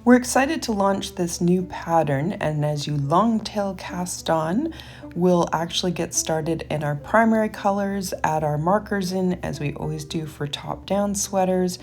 We're excited to launch this new pattern, and as you long tail cast on, we'll actually get started in our primary colors, add our markers in as we always do for top-down sweaters,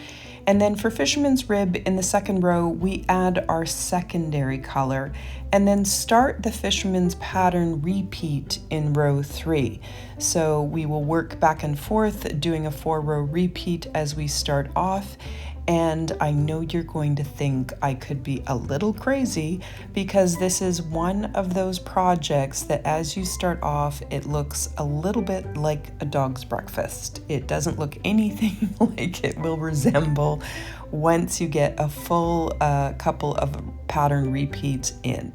and then for Fisherman's Rib in the second row, we add our secondary color and then start the Fisherman's pattern repeat in row 3. So we will work back and forth doing a 4-row repeat as we start off. And I know you're going to think I could be a little crazy because this is one of those projects that as you start off, it looks a little bit like a dog's breakfast. It doesn't look anything like it will resemble once you get a full couple of pattern repeats in.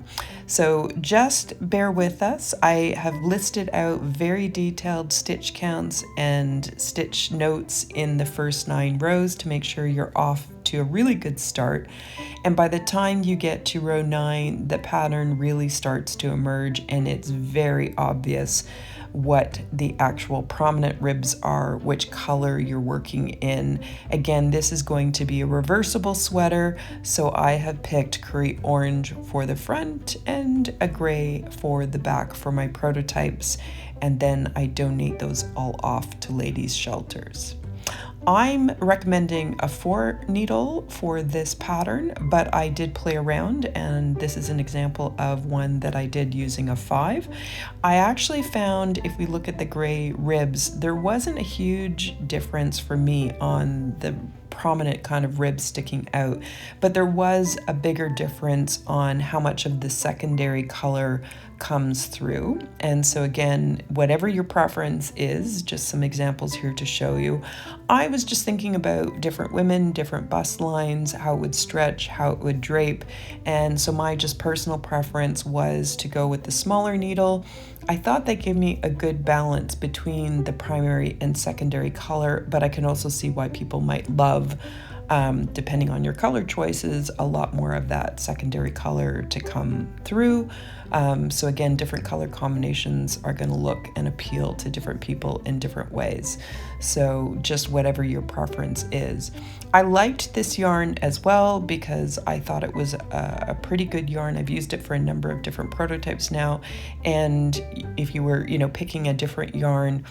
So just bear with us. I have listed out very detailed stitch counts and stitch notes in the first 9 rows to make sure you're off to a really good start. And by the time you get to row 9, the pattern really starts to emerge and it's very obvious what the actual prominent ribs are, which color you're working in. Again, this is going to be a reversible sweater, so I have picked curry orange for the front and a gray for the back for my prototypes, and then I donate those all off to ladies' shelters. I'm recommending a 4 needle for this pattern, but I did play around and this is an example of one that I did using a 5. I actually found, if we look at the gray ribs, there wasn't a huge difference for me on the prominent kind of ribs sticking out, but there was a bigger difference on how much of the secondary color comes through. And so again, whatever your preference is, just some examples here to show you. I was just thinking about different women, different bust lines, how it would stretch, how it would drape. And so my just personal preference was to go with the smaller needle. I thought that gave me a good balance between the primary and secondary color, but I can also see why people might love, depending on your color choices, a lot more of that secondary color to come through. So again, different color combinations are going to look and appeal to different people in different ways. So just whatever your preference is. I liked this yarn as well because I thought it was a pretty good yarn. I've used it for a number of different prototypes now. And if you were, picking a different yarn,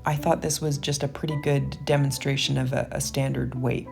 I thought this was just a pretty good demonstration of a standard weight.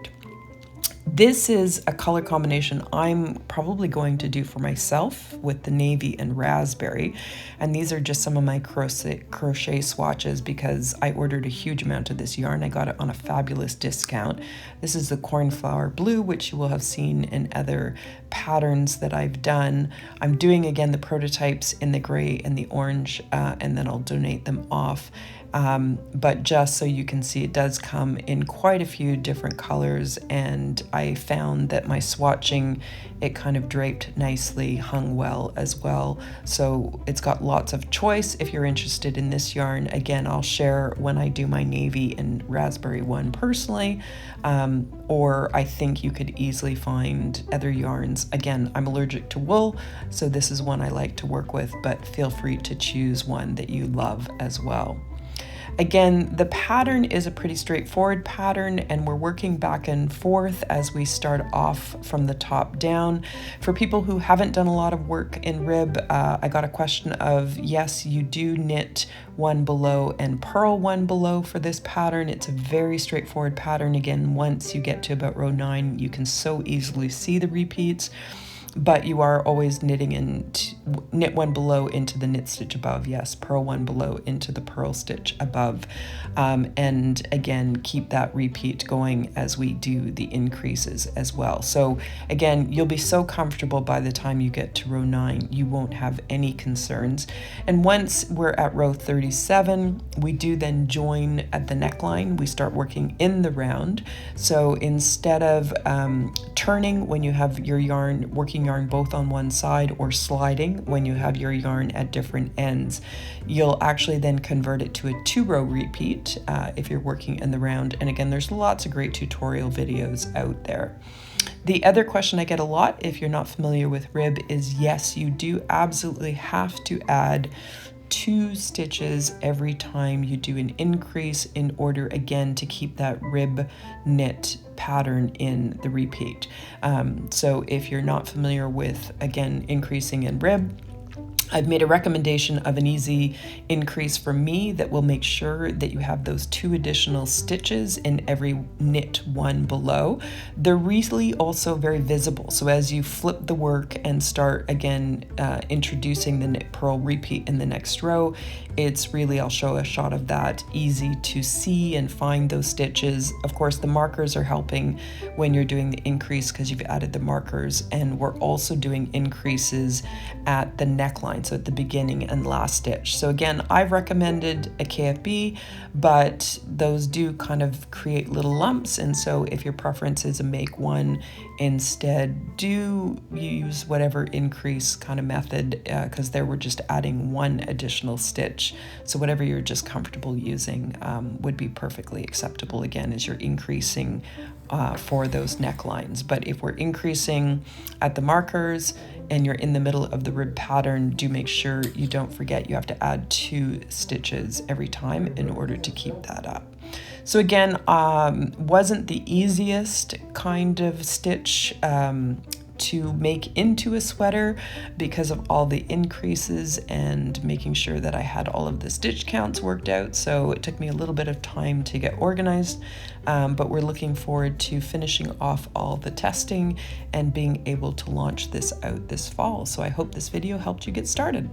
This is a color combination I'm probably going to do for myself with the navy and raspberry. And these are just some of my crochet swatches because I ordered a huge amount of this yarn. I got it on a fabulous discount. This is the cornflower blue, which you will have seen in other patterns that I've done. I'm doing again the prototypes in the gray and the orange, and then I'll donate them off. But just so you can see, it does come in quite a few different colors, and I found that my swatching, it kind of draped nicely, hung well as well. So it's got lots of choice. If you're interested in this yarn, again, I'll share when I do my navy and raspberry one personally, or I think you could easily find other yarns. Again, I'm allergic to wool, so this is one I like to work with, but feel free to choose one that you love as well. Again, the pattern is a pretty straightforward pattern, and we're working back and forth as we start off from the top down. For people who haven't done a lot of work in rib, I got a question of, yes, you do knit one below and purl one below for this pattern. It's a very straightforward pattern. Again, once you get to about row 9, you can so easily see the repeats. But you are always knitting and knit one below into the knit stitch above. Yes, purl one below into the purl stitch above. And again, keep that repeat going as we do the increases as well. So again, you'll be so comfortable by the time you get to row 9, you won't have any concerns. And once we're at row 37, we do then join at the neckline. We start working in the round. So instead of turning when you have your yarn, working yarn both on one side, or sliding when you have your yarn at different ends, you'll actually then convert it to a 2-row repeat if you're working in the round. And again, there's lots of great tutorial videos out there. The other question I get a lot, if you're not familiar with rib, is yes, you do absolutely have to add 2 stitches every time you do an increase in order, again, to keep that rib knit pattern in the repeat. So if you're not familiar with, again, increasing in rib, I've made a recommendation of an easy increase for me that will make sure that you have those 2 additional stitches in every knit one below. They're really also very visible. So as you flip the work and start again introducing the knit purl repeat in the next row, it's really, I'll show a shot of that, easy to see and find those stitches. Of course, the markers are helping when you're doing the increase because you've added the markers, and we're also doing increases at the neckline, so at the beginning and last stitch. So again, I've recommended a KFB, but those do kind of create little lumps, and so if your preference is a make one, instead do use whatever increase kind of method, because there we're just adding 1 additional stitch. So whatever you're just comfortable using would be perfectly acceptable, again, as you're increasing for those necklines. But if we're increasing at the markers and you're in the middle of the rib pattern, do make sure you don't forget you have to add 2 stitches every time in order to keep that up. So again, wasn't the easiest kind of stitch to make into a sweater because of all the increases and making sure that I had all of the stitch counts worked out. So it took me a little bit of time to get organized, but we're looking forward to finishing off all the testing and being able to launch this out this fall. So I hope this video helped you get started.